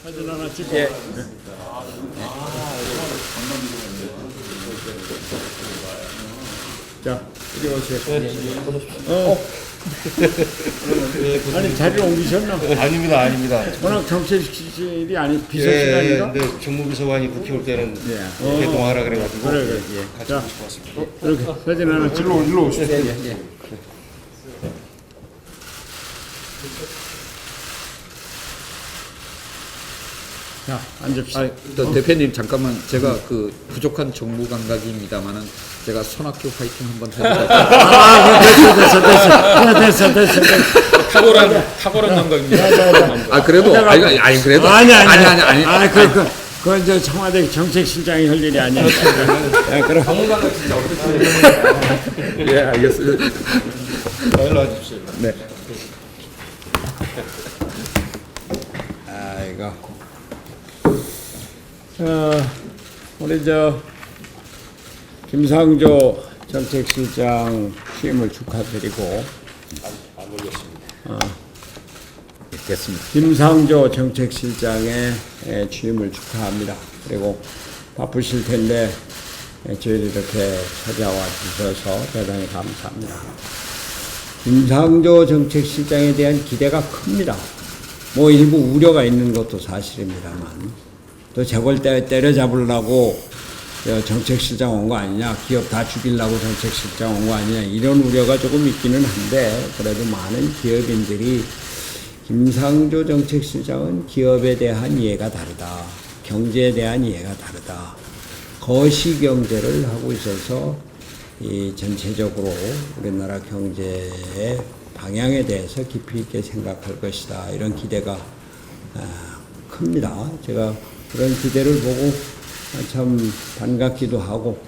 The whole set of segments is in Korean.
사진 하나 찍어. 예. 자, 이리 오세요. 아니 자리를 옮기셨나? 아닙니다, 아닙니다. 워낙 정책실이 아니 비서실아닌가? 네, 정무비서관이 국회 올 때는 예. 개동하라 그래가지고 그래. 같이 자, 오시고 왔습니다. 이렇게 사진 하나 찍어. 일로 오십시오. 자, 앉읍시다. 아니, 대표님 잠깐만 제가 그 부족한 정무 감각입니다만은 제가 손학규 파이팅 한번 해보자. 됐어. 탁월한 감각입니다. 아 그래도 아니 그래도 아니. 그건 저 청와대 정책실장이 할 일이 아니야. 그럼 예 알겠습니다. 일로 와주십시오. 네. 아이고. 우리 저 김상조 정책실장 취임을 축하드리고. 안 올렸습니다. 됐습니다. 김상조 정책실장의 취임을 축하합니다. 그리고 바쁘실 텐데 저희를 이렇게 찾아와 주셔서 대단히 감사합니다. 김상조 정책실장에 대한 기대가 큽니다. 뭐 일부 우려가 있는 것도 사실입니다만 또 저걸 때려잡으려고 정책실장 온 거 아니냐, 기업 다 죽이려고 정책실장 온 거 아니냐 이런 우려가 조금 있기는 한데 그래도 많은 기업인들이 김상조 정책실장은 기업에 대한 이해가 다르다, 경제에 대한 이해가 다르다, 거시경제를 하고 있어서 이 전체적으로 우리나라 경제의 방향에 대해서 깊이 있게 생각할 것이다 이런 기대가 큽니다. 제가 그런 기대를 보고 참 반갑기도 하고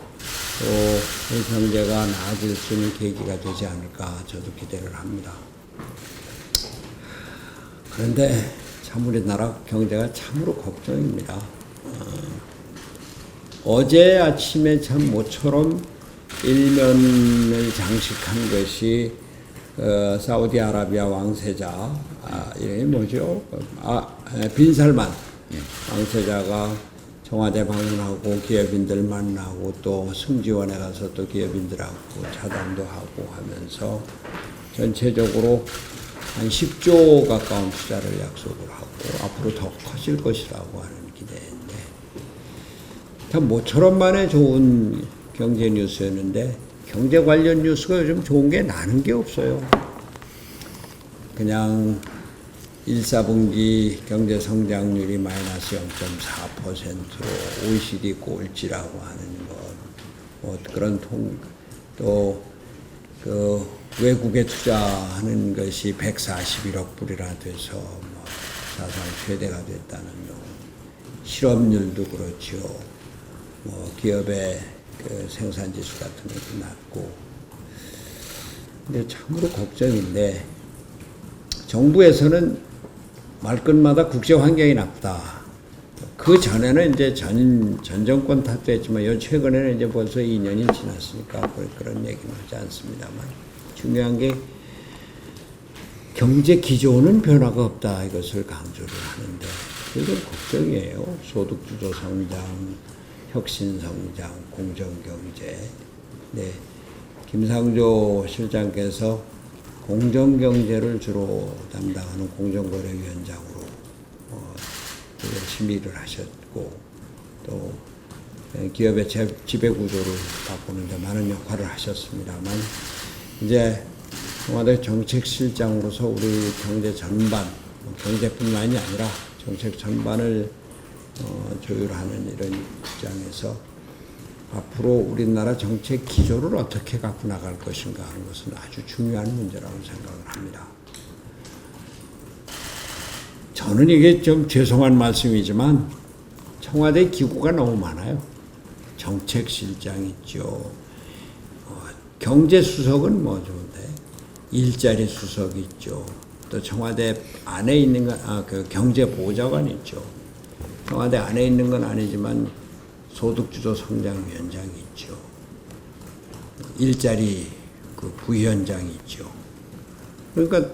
또 경제가 나아질 수 있는 계기가 되지 않을까 저도 기대를 합니다. 그런데 참 우리나라 경제가 참으로 걱정입니다. 어제 아침에 참 모처럼 일면을 장식한 것이 사우디아라비아 왕세자 이름이 뭐죠? 빈살만 왕세자가 청와대 방문하고 기업인들 만나고 또 승지원에 가서 또 기업인들하고 차담도 하고 하면서 전체적으로 한 10조 가까운 투자를 약속을 하고 앞으로 더 커질 것이라고 하는 기대인데 참 모처럼 만에 좋은 경제 뉴스였는데 경제 관련 뉴스가 요즘 좋은 게 나는 게 없어요. 그냥 1사분기 경제 성장률이 마이너스 0.4%로 OECD 꼴찌라고 하는 것, 뭐 그런 또 그 외국에 투자하는 것이 141억 불이나 돼서 뭐 사상 최대가 됐다는 거, 실업률도 그렇죠. 뭐 기업의 그 생산 지수 같은 것도 낮고, 근데 참으로 걱정인데 정부에서는 말끝마다 국제 환경이 나쁘다. 그 전에는 이제 전 정권 탓도 했지만 요 최근에는 이제 벌써 2년이 지났으니까 그런 얘기는 하지 않습니다만 중요한 게 경제 기조는 변화가 없다 이것을 강조를 하는데 그건 걱정이에요. 소득주도 성장, 혁신 성장, 공정 경제. 네, 김상조 실장께서 공정 경제를 주로 담당하는 공정거래위원장으로 열심히 일을 하셨고 또 기업의 지배구조를 바꾸는 데 많은 역할을 하셨습니다만 이제 청와대 정책실장으로서 우리 경제 전반, 경제뿐만이 아니라 정책 전반을 조율하는 이런 입장에서 앞으로 우리나라 정책 기조를 어떻게 갖고 나갈 것인가 하는 것은 아주 중요한 문제라고 생각을 합니다. 저는 이게 좀 죄송한 말씀이지만 청와대 기구가 너무 많아요. 정책실장 있죠. 경제수석은 뭐 좋은데 일자리 수석 있죠. 또 청와대 안에 있는 그 경제보좌관 있죠. 청와대 안에 있는 건 아니지만 소득주도 성장위원장이 있죠. 일자리 그 부위원장이 있죠. 그러니까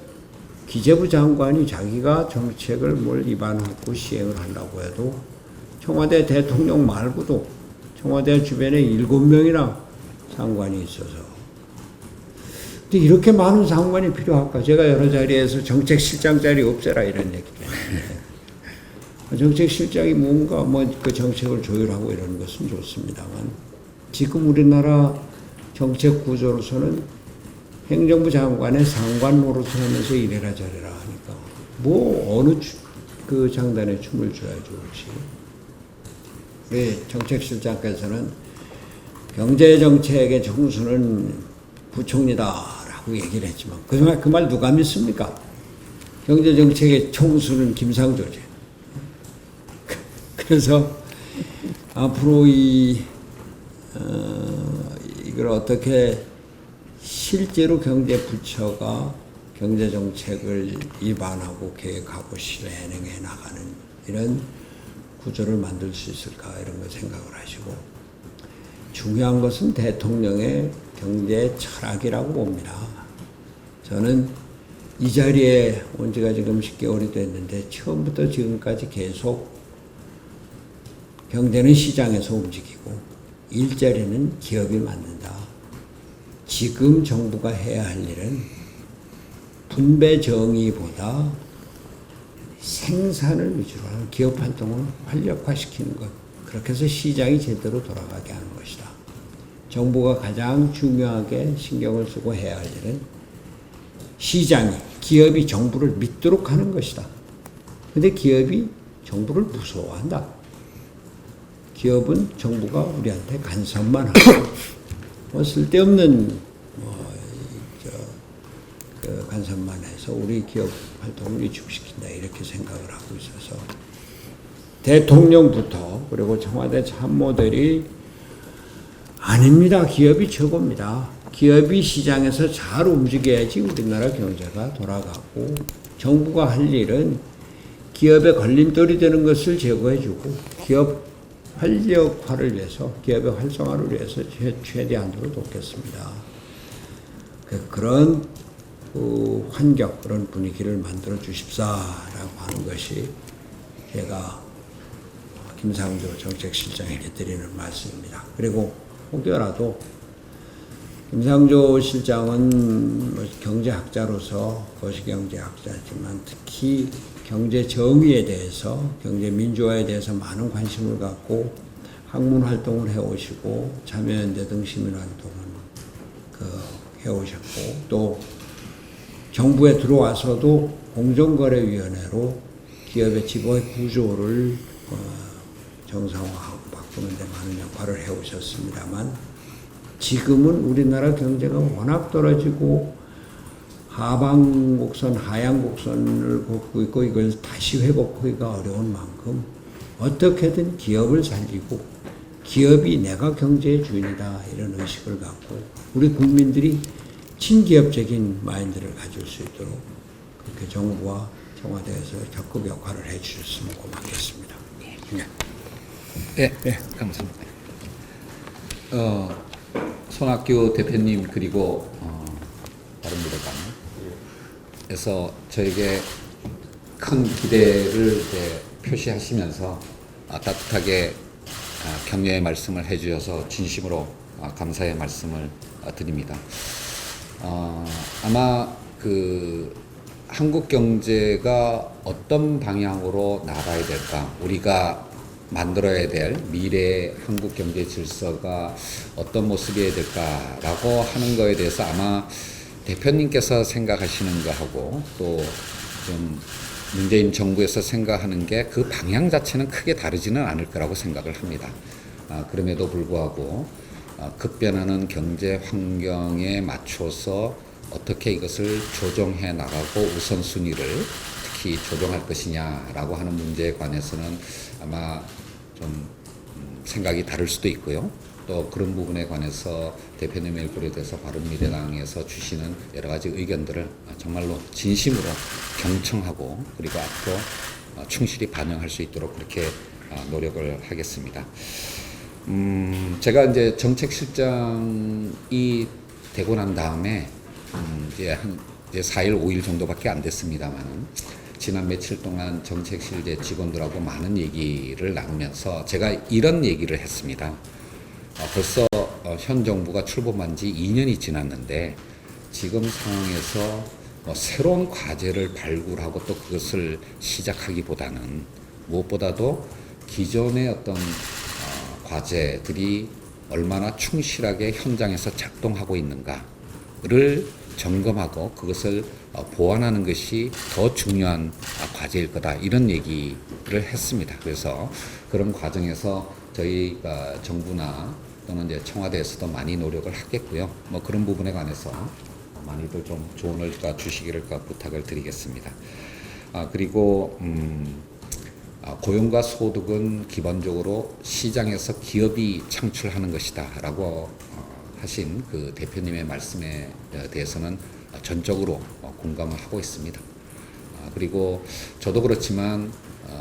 기재부 장관이 자기가 정책을 뭘 입안하고 시행을 하려고 해도 청와대 대통령 말고도 청와대 주변에 7명이나 상관이 있어서 근데 이렇게 많은 상관이 필요할까? 제가 여러 자리에서 정책실장 자리 없애라 이런 얘기를 했는데 정책실장이 뭔가 그 정책을 조율하고 이러는 것은 좋습니다만 지금 우리나라 정책 구조로서는 행정부 장관의 상관 노릇을 하면서 이래라 저래라 하니까 뭐 어느 그 장단에 춤을 춰야 좋을지. 우리 정책실장께서는 경제정책의 정수는 부총리다라고 얘기를 했지만 그 말 누가 믿습니까? 경제정책의 총수는 김상조죠. 그래서 앞으로 이걸 어떻게 실제로 경제부처가 경제정책을 입안하고 계획하고 실행해 나가는 이런 구조를 만들 수 있을까 이런 걸 생각을 하시고 중요한 것은 대통령의 경제 철학이라고 봅니다. 저는 이 자리에 온 지가 지금 10개월이 됐는데 처음부터 지금까지 계속 경제는 시장에서 움직이고 일자리는 기업이 만든다. 지금 정부가 해야 할 일은 분배 정의보다 생산을 위주로 하는 기업 활동을 활력화시키는 것. 그렇게 해서 시장이 제대로 돌아가게 하는 것이다. 정부가 가장 중요하게 신경을 쓰고 해야 할 일은 시장이, 기업이 정부를 믿도록 하는 것이다. 근데 기업이 정부를 무서워한다. 기업은 정부가 우리한테 간섭만 하고 쓸데없는 그 간섭만 해서 우리 기업 활동을 위축시킨다 이렇게 생각을 하고 있어서 대통령부터 그리고 청와대 참모들이 아닙니다. 기업이 최고입니다. 기업이 시장에서 잘 움직여야지 우리나라 경제가 돌아가고 정부가 할 일은 기업의 걸림돌이 되는 것을 제거해주고 기업 활력화를 위해서 기업의 활성화를 위해서 최대한으로 돕겠습니다. 그런 환경, 그런 분위기를 만들어 주십사라고 하는 것이 제가 김상조 정책실장에게 드리는 말씀입니다. 그리고 혹여라도 김상조 실장은 경제학자로서 거시경제학자지만 특히 경제 정의에 대해서 경제 민주화에 대해서 많은 관심을 갖고 학문 활동을 해오시고 참여연대 등 시민 활동을 해오셨고 또 정부에 들어와서도 공정거래위원회로 기업의 직원의 구조를 정상화하고 바꾸는 데 많은 역할을 해오셨습니다만 지금은 우리나라 경제가 워낙 떨어지고 하방 곡선, 하향 곡선을 걷고 있고 이걸 다시 회복하기가 어려운 만큼 어떻게든 기업을 살리고 기업이 내가 경제의 주인이다 이런 의식을 갖고 우리 국민들이 친기업적인 마인드를 가질 수 있도록 그렇게 정부와 청와대에서 적극 역할을 해주셨으면 고맙겠습니다. 네, 감사합니다. 손학규 대표님 그리고 바른미래당에서 저에게 큰 기대를 표시하시면서 따뜻하게 격려의 말씀을 해주셔서 진심으로 감사의 말씀을 드립니다. 아마 한국 경제가 어떤 방향으로 나가야 될까, 우리가 만들어야 될 미래의 한국 경제 질서가 어떤 모습이어야 될까라고 하는 거에 대해서 아마 대표님께서 생각하시는 거하고 또 좀 문재인 정부에서 생각하는 게 그 방향 자체는 크게 다르지는 않을 거라고 생각을 합니다. 그럼에도 불구하고 급변하는 경제 환경에 맞춰서 어떻게 이것을 조정해 나가고 우선순위를 특히 조정할 것이냐라고 하는 문제에 관해서는 아마 좀 생각이 다를 수도 있고요. 또 그런 부분에 관해서 대표님의 일부에 대해서 바른미래당에서 주시는 여러 가지 의견들을 정말로 진심으로 경청하고 그리고 앞으로 충실히 반영할 수 있도록 그렇게 노력을 하겠습니다. 제가 이제 정책실장이 되고 난 다음에 이제 한 이제 4일, 5일 정도밖에 안 됐습니다만 지난 며칠 동안 정책실제 직원들하고 많은 얘기를 나누면서 제가 이런 얘기를 했습니다. 벌써 현 정부가 출범한 지 2년이 지났는데 지금 상황에서 새로운 과제를 발굴하고 또 그것을 시작하기보다는 무엇보다도 기존의 어떤 과제들이 얼마나 충실하게 현장에서 작동하고 있는가를 점검하고 그것을 보완하는 것이 더 중요한 과제일 거다 이런 얘기를 했습니다. 그래서 그런 과정에서 저희가 정부나 또는 이제 청와대에서도 많이 노력을 하겠고요. 뭐 그런 부분에 관해서 많이들 좀 조언을 주시기를 부탁을 드리겠습니다. 그리고 고용과 소득은 기본적으로 시장에서 기업이 창출하는 것이다라고 하신 그 대표님의 말씀에 대해서는 전적으로 공감을 하고 있습니다. 그리고 저도 그렇지만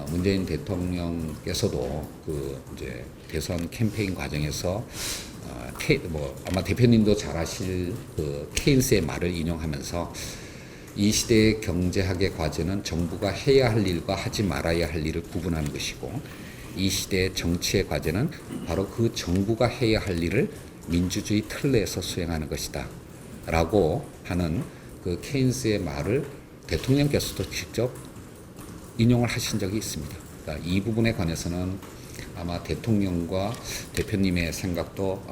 문재인 대통령께서도 그 이제 대선 캠페인 과정에서 아마 대표님도 잘 아실 그 케인스의 말을 인용하면서 이 시대의 경제학의 과제는 정부가 해야 할 일과 하지 말아야 할 일을 구분하는 것이고 이 시대의 정치의 과제는 바로 그 정부가 해야 할 일을 민주주의 틀 내에서 수행하는 것이다 라고 하는 그 케인스의 말을 대통령께서도 직접 인용을 하신 적이 있습니다. 그러니까 이 부분에 관해서는 아마 대통령과 대표님의 생각도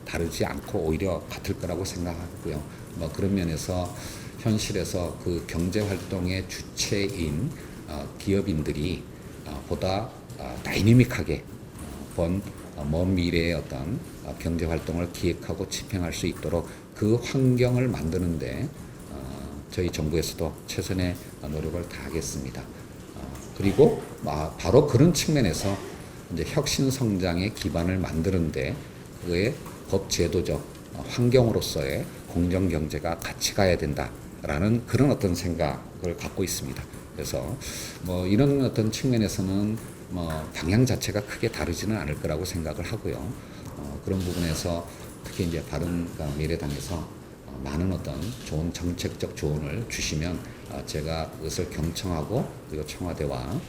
다르지 않고 오히려 같을 거라고 생각하고요. 뭐 그런 면에서 현실에서 그 경제활동의 주체인 기업인들이 보다 다이내믹하게 먼 미래의 어떤 경제활동을 기획하고 집행할 수 있도록 그 환경을 만드는데 저희 정부에서도 최선의 노력을 다하겠습니다. 그리고 바로 그런 측면에서 이제 혁신 성장의 기반을 만드는데 그의 법제도적 환경으로서의 공정 경제가 같이 가야 된다라는 그런 어떤 생각을 갖고 있습니다. 그래서 뭐 이런 어떤 측면에서는 뭐 방향 자체가 크게 다르지는 않을 거라고 생각을 하고요. 그런 부분에서 특히 이제 바른미래당에서 많은 어떤 좋은 정책적 조언을 주시면 제가 그것을 경청하고 그리고 청와대와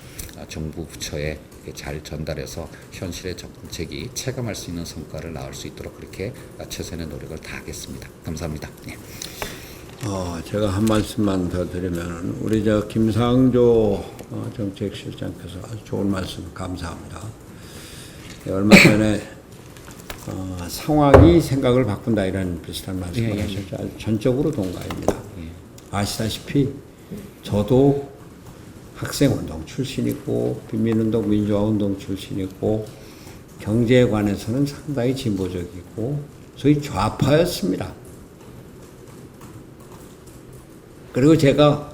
정부 부처에 잘 전달해서 현실의 정책이 체감할 수 있는 성과를 낳을 수 있도록 그렇게 최선의 노력을 다하겠습니다. 감사합니다. 네. 제가 한 말씀만 더 드리면 우리 김상조 정책실장께서 아주 좋은 말씀 감사합니다. 얼마 전에 상황이 생각을 바꾼다 이런 비슷한 말씀을 하셨죠. 아주 전적으로 동감입니다. 아시다시피 저도 학생운동 출신이고 빈민운동 민주화운동 출신이고 경제에 관해서는 상당히 진보적이고 소위 좌파였습니다. 그리고 제가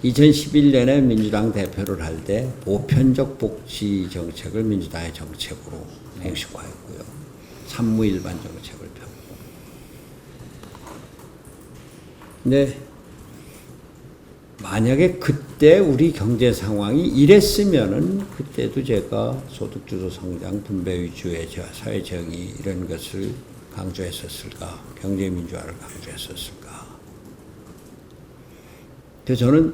2011년에 민주당 대표를 할 때 보편적 복지 정책을 민주당의 정책으로 공식화했고요. 산무일반 정책을 폈고. 근데 만약에 그때 우리 경제 상황이 이랬으면은 그때도 제가 소득주도 성장, 분배 위주의 사회 정의 이런 것을 강조했었을까? 경제 민주화를 강조했었을까? 그래서 저는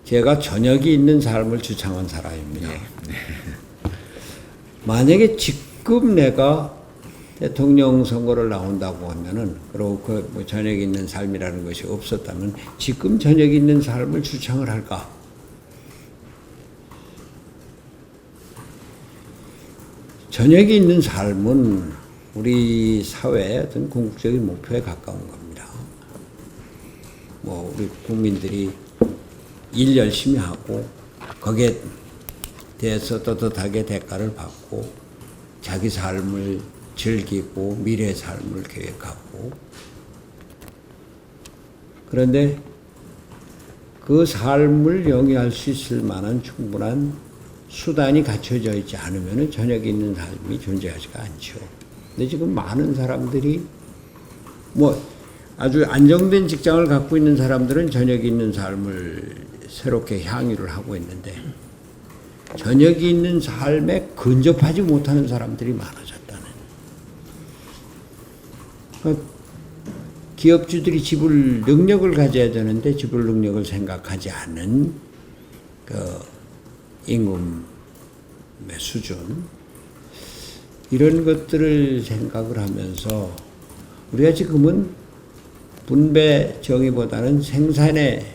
제가 저녁이 있는 삶을 주창한 사람입니다. 만약에 지금 내가 대통령 선거를 나온다고 하면은, 그리고 뭐 저녁이 있는 삶이라는 것이 없었다면, 지금 저녁이 있는 삶을 주창을 할까? 저녁이 있는 삶은 우리 사회의 어떤 궁극적인 목표에 가까운 겁니다. 뭐, 우리 국민들이 일 열심히 하고, 거기에 대해서 떳떳하게 대가를 받고, 자기 삶을 즐기고 미래의 삶을 계획하고, 그런데 그 삶을 영위할 수 있을 만한 충분한 수단이 갖춰져 있지 않으면 저녁에 있는 삶이 존재하지가 않죠. 근데 지금 많은 사람들이 뭐 아주 안정된 직장을 갖고 있는 사람들은 저녁에 있는 삶을 새롭게 향유를 하고 있는데 저녁에 있는 삶에 근접하지 못하는 사람들이 많아졌다는. 기업주들이 지불 능력을 가져야 되는데 지불 능력을 생각하지 않는 그 임금의 수준 이런 것들을 생각을 하면서 우리가 지금은 분배 정의보다는 생산에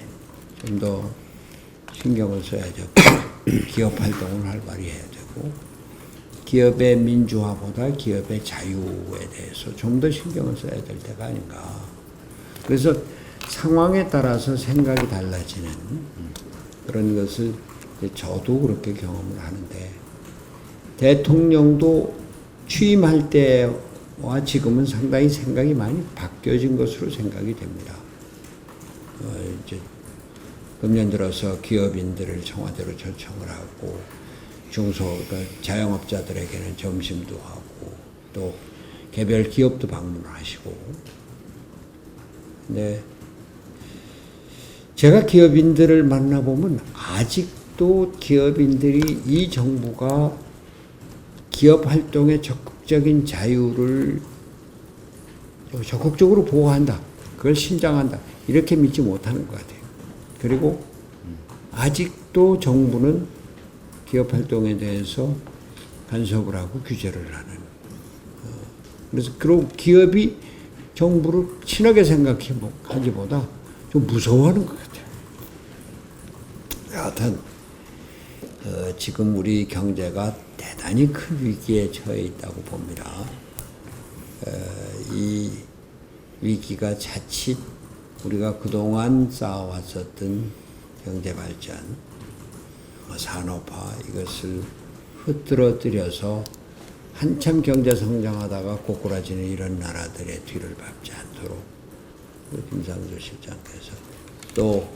좀 더 신경을 써야 되고 기업 활동을 활발히 해야 되고 기업의 민주화보다 기업의 자유에 대해서 좀 더 신경을 써야 될 때가 아닌가. 그래서 상황에 따라서 생각이 달라지는 그런 것을 저도 그렇게 경험을 하는데 대통령도 취임할 때와 지금은 상당히 생각이 많이 바뀌어진 것으로 생각이 됩니다. 이제 금년 들어서 기업인들을 청와대로 초청을 하고 자영업자들에게는 점심도 하고 또 개별 기업도 방문을 하시고 근데 제가 기업인들을 만나보면 아직도 기업인들이 이 정부가 기업 활동의 적극적인 자유를 적극적으로 보호한다. 그걸 신장한다. 이렇게 믿지 못하는 것 같아요. 그리고 아직도 정부는 기업 활동에 대해서 간섭을 하고 규제를 하는. 그래서 그런 기업이 정부를 친하게 생각하기보다 좀 무서워하는 것 같아요. 여하튼 지금 우리 경제가 대단히 큰 위기에 처해 있다고 봅니다. 이 위기가 자칫 우리가 그동안 쌓아왔었던 경제발전, 산업화 이것을 흐트러뜨려서 한참 경제 성장하다가 고꾸라지는 이런 나라들의 뒤를 밟지 않도록 김상조 실장께서 또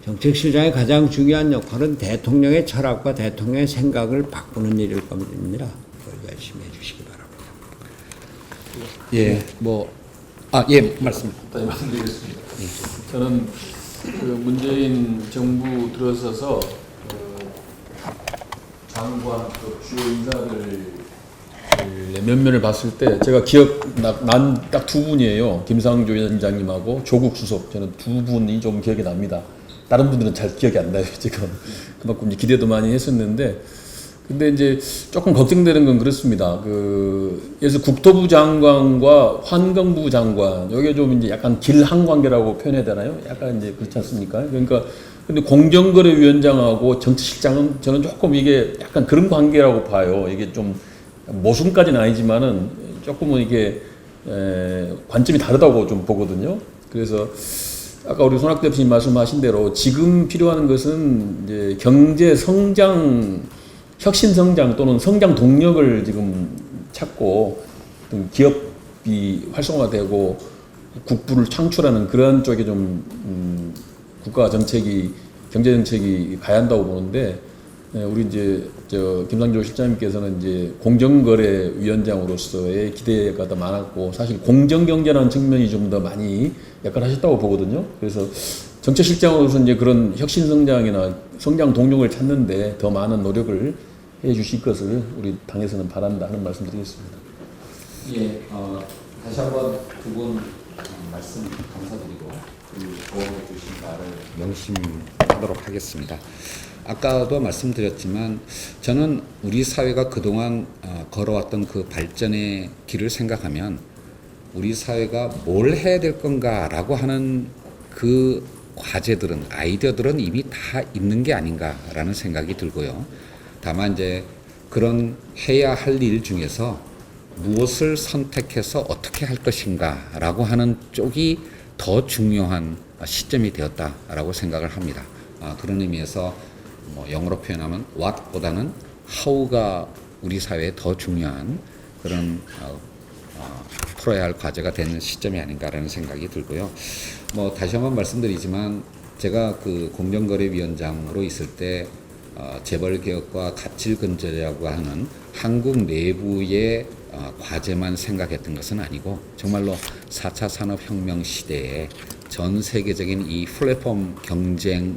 정책실장의 가장 중요한 역할은 대통령의 철학과 대통령의 생각을 바꾸는 일일 겁니다. 그걸 열심히 해주시기 바랍니다. 예, 말씀. 간단히 말씀드리겠습니다. 저는 그 문재인 정부 들어서서 장관 또 주요 인사들 면면을 봤을 때 제가 난 딱 두 분이에요. 김상조 위원장님하고 조국 수석 저는 두 분이 좀 기억이 납니다. 다른 분들은 잘 기억이 안 나요. 지금 그만큼 이제 기대도 많이 했었는데 근데 이제 조금 걱정되는 건 그렇습니다. 그래서 국토부 장관과 환경부 장관 이게 좀 이제 약간 길한 관계라고 표현해야 되나요? 약간 이제 그렇지 않습니까? 그러니까 근데 공정거래위원장하고 정치실장은 저는 조금 이게 약간 그런 관계라고 봐요. 이게 좀 모순까지는 아니지만은 조금은 이게 관점이 다르다고 좀 보거든요. 그래서 아까 우리 손학대 대표님 말씀하신 대로 지금 필요한 것은 이제 경제 성장, 혁신 성장 또는 성장 동력을 지금 찾고 기업이 활성화되고 국부를 창출하는 그런 쪽에 좀 국가 정책이 경제 정책이 가야 한다고 보는데 우리 이제 김상조 실장님께서는 이제 공정거래위원장으로서의 기대가 더 많았고 사실 공정경제라는 측면이 좀 더 많이 역할하셨다고 보거든요. 그래서 정책실장으로서 이제 그런 혁신 성장이나 성장 동력을 찾는데 더 많은 노력을 해주실 것을 우리 당에서는 바란다 하는 말씀드리겠습니다. 예, 다시 한번 두 분 말씀 감사드리고 조언해 주신 바를 명심하도록 하겠습니다. 아까도 말씀드렸지만 저는 우리 사회가 그동안 걸어왔던 그 발전의 길을 생각하면 우리 사회가 뭘 해야 될 건가라고 하는 그 과제들은 아이디어들은 이미 다 있는 게 아닌가라는 생각이 들고요. 다만 이제 그런 해야 할 일 중에서 무엇을 선택해서 어떻게 할 것인가라고 하는 쪽이 더 중요한 시점이 되었다라고 생각을 합니다. 그런 의미에서 영어로 표현하면 what보다는 how가 우리 사회에 더 중요한 그런 풀어야 할 과제가 되는 시점이 아닌가라는 생각이 들고요. 다시 한번 말씀드리지만 제가 그 공정거래위원장으로 있을 때 재벌개혁과 갑질근절이라고 하는 한국 내부의 과제만 생각했던 것은 아니고 정말로 4차 산업혁명 시대에 전 세계적인 이 플랫폼 경쟁이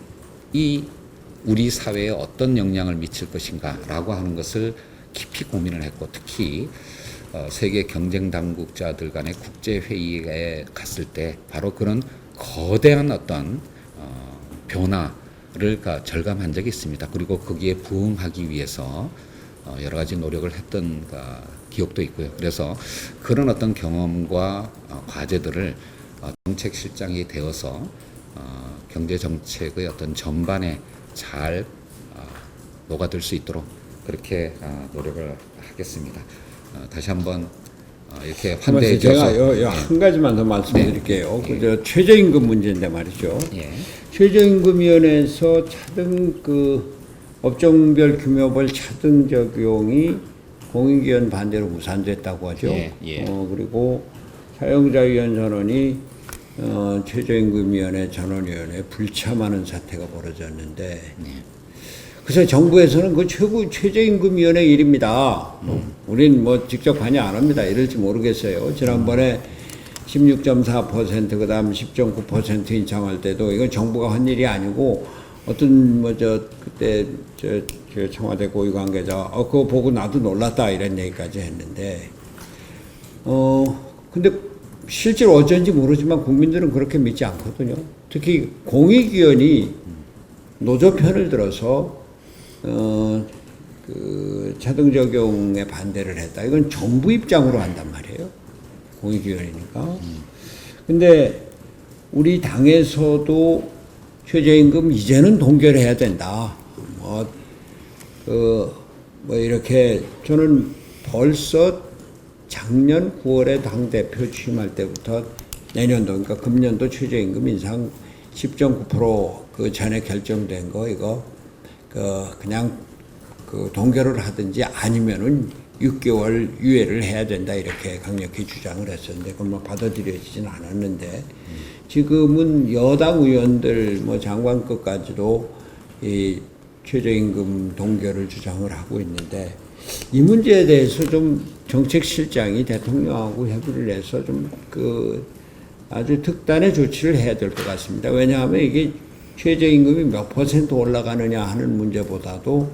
우리 사회에 어떤 영향을 미칠 것인가 라고 하는 것을 깊이 고민을 했고 특히 세계 경쟁 당국자들 간의 국제 회의에 갔을 때 바로 그런 거대한 어떤 변화를 절감한 적이 있습니다. 그리고 거기에 부응하기 위해서 여러 가지 노력을 했던 기억도 있고요. 그래서 그런 어떤 경험과 과제들을 정책실장이 되어서 경제 정책의 어떤 전반에 잘 녹아들 수 있도록 그렇게 노력을 하겠습니다. 다시 한번 이렇게 환대해 제가 주셔서 한 가지만 더 말씀드릴게요. 네. 그 최저임금 문제인데 말이죠. 예. 최저임금위원회에서 차등 업종별 규모별 차등 적용이 공익위원 반대로 무산됐다고 하죠. 예, 예. 그리고 사용자위원 전원이 최저임금위원회 전원위원회 불참하는 사태가 벌어졌는데 그래서 정부에서는 그 최저임금위원회 일입니다. 우린 뭐 직접 관여 안 합니다. 이럴지 모르겠어요. 지난번에 16.4% 그다음 10.9% 인상할 때도 이건 정부가 한 일이 아니고 어떤 그때 저 청와대 고위 관계자 그거 보고 나도 놀랐다 이런 얘기까지 했는데 근데 실제로 어쩐지 모르지만 국민들은 그렇게 믿지 않거든요. 특히 공익위원이 노조 편을 들어서 차등 적용에 반대를 했다. 이건 정부 입장으로 한단 말이에요. 공익위원이니까. 근데 우리 당에서도 최저임금 이제는 동결해야 된다. 이렇게 저는 벌써 작년 9월에 당대표 취임할 때부터 내년도, 그러니까 금년도 최저임금 인상 10.9% 그 전에 결정된 거, 이거, 그냥 동결을 하든지 아니면은 6개월 유예를 해야 된다. 이렇게 강력히 주장을 했었는데, 그건 뭐 받아들여지진 않았는데, 지금은 여당 의원들, 장관급까지도 이 최저임금 동결을 주장을 하고 있는데, 이 문제에 대해서 좀 정책실장이 대통령하고 협의를 해서 좀 아주 특단의 조치를 해야 될 것 같습니다. 왜냐하면 이게 최저임금이 몇 % 올라가느냐 하는 문제보다도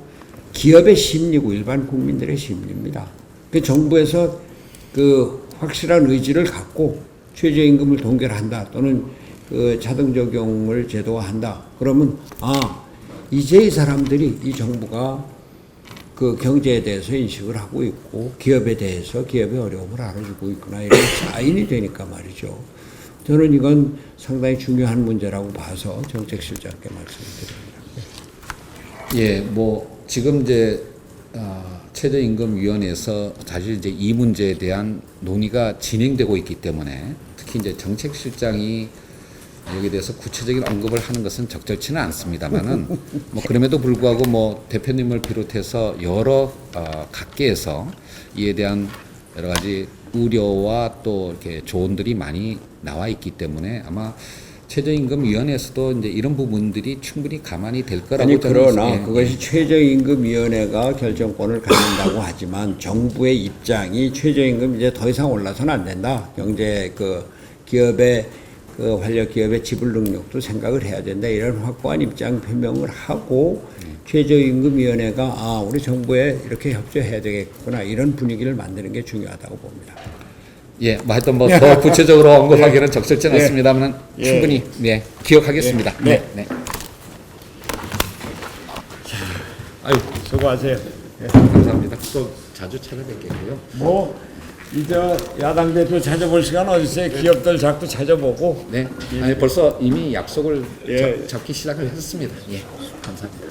기업의 심리고 일반 국민들의 심리입니다. 그 정부에서 확실한 의지를 갖고 최저임금을 동결한다 또는 차등 적용을 제도화한다. 그러면 이제 이 사람들이 이 정부가 경제에 대해서 인식을 하고 있고 기업에 대해서 기업의 어려움을 알아주고 있구나 이런 사인이 되니까 말이죠. 저는 이건 상당히 중요한 문제라고 봐서 정책실장께 말씀드립니다. 예, 지금 이제 최저임금위원회에서 사실 이제 이 문제에 대한 논의가 진행되고 있기 때문에 특히 이제 정책실장이 여기에 대해서 구체적인 언급을 하는 것은 적절치는 않습니다만은 그럼에도 불구하고 대표님을 비롯해서 여러 각계에서 이에 대한 여러 가지 우려와 또 이렇게 조언들이 많이 나와 있기 때문에 아마 최저임금위원회에서도 이제 이런 부분들이 충분히 감안이 될 거라고 그러나 그것이 최저임금위원회가 결정권을 갖는다고 하지만 정부의 입장이 최저임금 이제 더 이상 올라서는 안 된다. 경제 기업의 활력 기업의 지불 능력도 생각을 해야 된다. 이런 확고한 입장 표명을 하고 최저임금위원회가 우리 정부에 이렇게 협조해야 되겠구나 이런 분위기를 만드는 게 중요하다고 봅니다. 예, 하여튼 더 구체적으로 언급하기는 적절치는 않습니다만 충분히 기억하겠습니다. 네. 아유, 수고하세요. 감사합니다. 또 자주 찾아뵙겠고요. 이제 야당 대표 찾아볼 시간 어디 있어요? 기업들 자꾸 찾아보고. 네. 벌써 이미 약속을 잡기 시작을 했습니다. 예, 감사합니다.